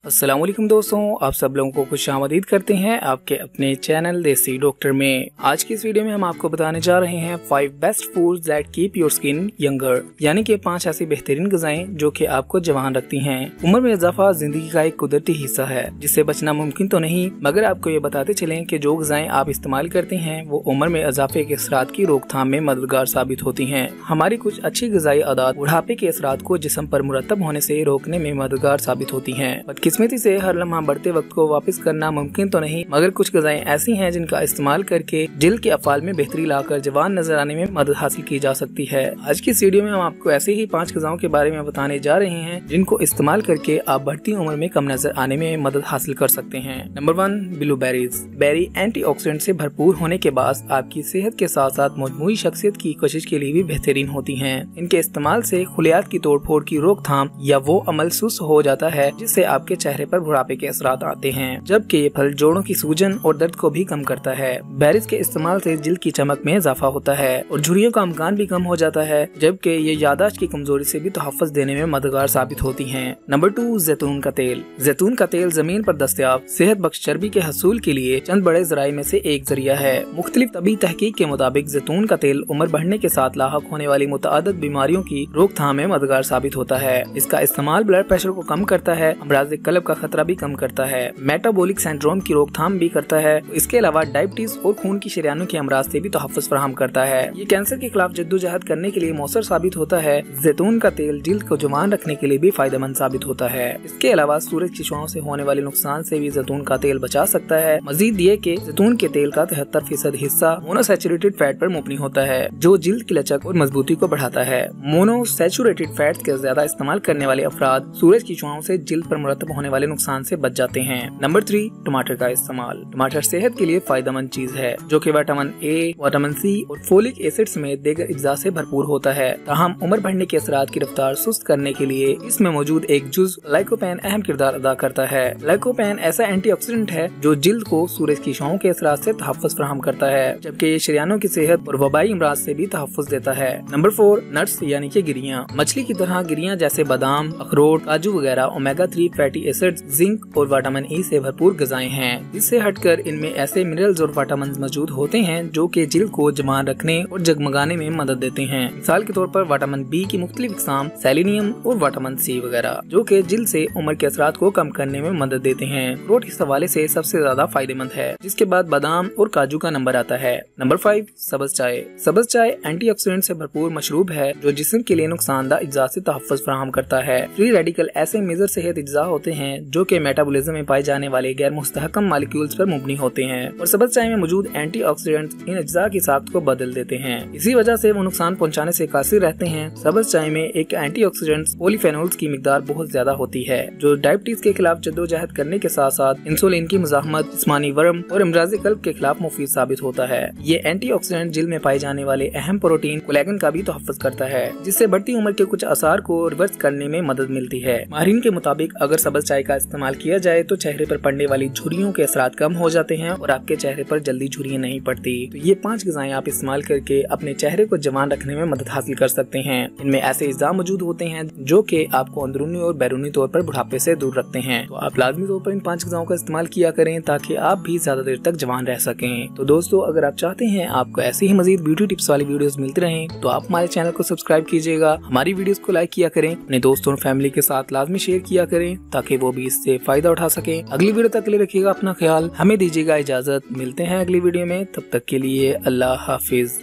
अस्सलाम वालेकुम दोस्तों, आप सब लोगों को खुशामदीद करते हैं आपके अपने चैनल देसी डॉक्टर में। आज की इस वीडियो में हम आपको बताने जा रहे हैं 5 best foods that keep your skin younger, यानी कि 5 ऐसी बेहतरीन गजाएं जो कि आपको जवान रखती हैं। उम्र में इजाफा जिंदगी का एक कुदरती हिस्सा है जिससे बचना मुमकिन तो नहीं, मगर आपको ये बताते चलें कि जो गजाएं आप इस्तेमाल करते हैं वो उम्र में इजाफे के असरात की रोकथाम में मददगार साबित होती हैं। हमारी कुछ अच्छी गजाई आदत बुढ़ापे के असरात को जिस्म पर मुरतब होने से रोकने में मददगार साबित होती हैं। बदकिस्मती से हर लम्हा बढ़ते वक्त को वापस करना मुमकिन तो नहीं, मगर कुछ गजाएं ऐसी हैं जिनका इस्तेमाल करके जिल्द के अफाल में बेहतरी लाकर जवान नजर आने में मदद हासिल की जा सकती है। आज की इस वीडियो में हम आपको ऐसे ही 5 गजाओं के बारे में बताने जा रहे हैं जिनको इस्तेमाल करके आप बढ़ती उम्र में कम नजर आने में मदद हासिल कर सकते हैं। Number 1, blueberries. बेरी एंटीऑक्सीडेंट से भरपूर होने के बाद आपकी सेहत के साथ साथ मजमूई शख्सियत की कोशिश के लिए भी बेहतरीन होती हैं। इनके इस्तेमाल से खुलियात की तोड़फोड़ की रोकथाम या वो अमल सुस्त हो जाता है जिससे आपके चेहरे पर बुढ़ापे के असरात आते हैं, जबकि ये फल जोड़ों की सूजन और दर्द को भी कम करता है। बेरीज के इस्तेमाल से जिल्द की चमक में इजाफा होता है और झुर्रियों का अमकान भी कम हो जाता है, जबकि ये यादाश्त की कमजोरी से भी तहफ़्फ़ुज़ देने में मददगार साबित होती हैं। नंबर 2, जैतून का तेल। जैतून का तेल जमीन पर दस्तयाब सेहत बख्श चर्बी के हसूल के लिए चंद बड़े जराये में से एक जरिया है। मुख्तलिफ तबी तहकीक के मुताबिक जैतून का तेल उम्र बढ़ने के साथ लाहक होने वाली मुतअद्दिद बीमारियों की रोकथाम में मददगार साबित होता है। इसका इस्तेमाल ब्लड प्रेशर को कम करता है, अमराज़ क़ल्ब का खतरा भी कम करता है, मेटाबॉलिक सिंड्रोम की रोकथाम भी करता है। इसके अलावा डायबिटीज और खून की शरीयानों के अमराज से भी तहफ़्फ़ुज़ फराहम करता है। ये कैंसर के खिलाफ जद्दोजहद करने के लिए मौसर साबित होता है। जैतून का तेल जिल्द को जवान रखने के लिए भी फायदेमंद साबित होता है। इसके अलावा सूरज की शुआओं से होने वाले नुकसान से भी जैतून का तेल बचा सकता है। मजीद ये कि जैतून के तेल का 73% हिस्सा मोनोसैचुरेटेड फैट पर मुबनी होता है जो जिल्द की लचक और मजबूती को बढ़ाता है। मोनोसैचुरेटेड फैट के ज्यादा इस्तेमाल करने वाले अफराद सूरज की शुआओं से जिल्द पर मुरतब होने वाले नुकसान से बच जाते हैं। नंबर 3, टमाटर का इस्तेमाल। टमाटर सेहत के लिए फायदेमंद चीज है जो कि विटामिन ए, विटामिन सी और फोलिक एसिड समेत दीगर अज्जा से भरपूर होता है। ताहम उम्र बढ़ने के असरात की रफ्तार सुस्त करने के लिए इसमें मौजूद एक जुज लाइकोपेन अहम किरदार अदा करता है। लाइकोपेन ऐसा एंटीऑक्सीडेंट है जो जिल्द को सूरज की छांव के असरात से तहफ़्फ़ुज़ फराहम करता है, जबकि ये शरीयानों की सेहत और वबाई अमराज से भी तहफ़्फ़ुज़ देता है। नंबर 4, नट्स यानी कि गिरियां। मछली की तरह गिरियां जैसे बादाम, अखरोट, काजू वगैरह ओमेगा 3 फैटी एसिड्स, जिंक और विटामिन ई से भरपूर गजाएं हैं। इससे हटकर इनमें ऐसे मिनरल्स और विटामिन मौजूद होते हैं जो कि जिल्द को जवान रखने और जगमगाने में मदद देते हैं। मिसाल के तौर पर विटामिन बी की मुख्तलिफ इक़साम, सेलेनियम और विटामिन सी वगैरह, जो कि जिल्द से उम्र के असरात को कम करने में मदद देते हैं। अखरोट इस हवाले से सबसे ज्यादा फायदेमंद है, जिसके बाद बादाम और काजू का नंबर आता है। नंबर 5, सब्ज चाय। सब्ज चाय एंटीऑक्सीडेंट से भरपूर मशरूब है जो जिस्म के लिए नुकसानदा अज्जा से तहफ़्फ़ुज़ फराहम करता है। फ्री रेडिकल ऐसे मेजर सेहत अज्जा होते हैं जो कि मेटाबॉलिज्म में पाए जाने वाले गैर मुस्तहकम मालिक्यूल्स पर मुबनी होते हैं और सब्ज चाय में मौजूद एंटीऑक्सीडेंट्स इन अज्जा की साख्त को बदल देते हैं। इसी वजह से वो नुकसान पहुंचाने से कासिर रहते हैं। सब्ज चाय में एक एंटीऑक्सीडेंट्स पॉलीफेनोल्स की मिकदार बहुत ज्यादा होती है जो डायबिटीज के खिलाफ जद्दोजहद करने के साथ साथ इंसुलिन की मुजाहमत, जिस्मानी वर्म और अमराज़ क़ल्ब के खिलाफ मुफीद साबित होता है। ये एंटीऑक्सीडेंट जिल्द में पाए जाने वाले अहम प्रोटीन कोलेजन का भी तहफ़्फ़ुज़ करता है, जिससे बढ़ती उम्र के कुछ आसार को रिवर्स करने में मदद मिलती है। माहिरीन के मुताबिक अगर सब्ज चाय का इस्तेमाल किया जाए तो चेहरे पर पड़ने वाली झुर्रियों के असरात कम हो जाते हैं और आपके चेहरे पर जल्दी झुर्रियां नहीं पड़ती। तो ये 5 गजाएं आप इस्तेमाल करके अपने चेहरे को जवान रखने में मदद हासिल कर सकते हैं। इनमें ऐसे अज्जा मौजूद होते हैं जो कि आपको अंदरूनी और बैरूनी तौर पर बुढ़ापे से दूर रखते हैं। तो आप लाजमी तौर पर इन 5 गजाओं का इस्तेमाल किया करें ताकि आप भी ज्यादा देर तक जवान रह सकें। तो दोस्तों, अगर आप चाहते हैं आपको ऐसी ही मजीद ब्यूटी टिप्स वाली वीडियोस मिलती रहें तो आप हमारे चैनल को सब्सक्राइब कीजिएगा, हमारी वीडियोस को लाइक किया करें, अपने दोस्तों और फैमिली के साथ लाजमी शेयर किया करें ताकि वो भी इससे फायदा उठा सकें। अगली वीडियो तक के लिए रखिएगा अपना ख्याल, हमें दीजिएगा इजाजत। मिलते हैं अगली वीडियो में, तब तक के लिए अल्लाह हाफिज।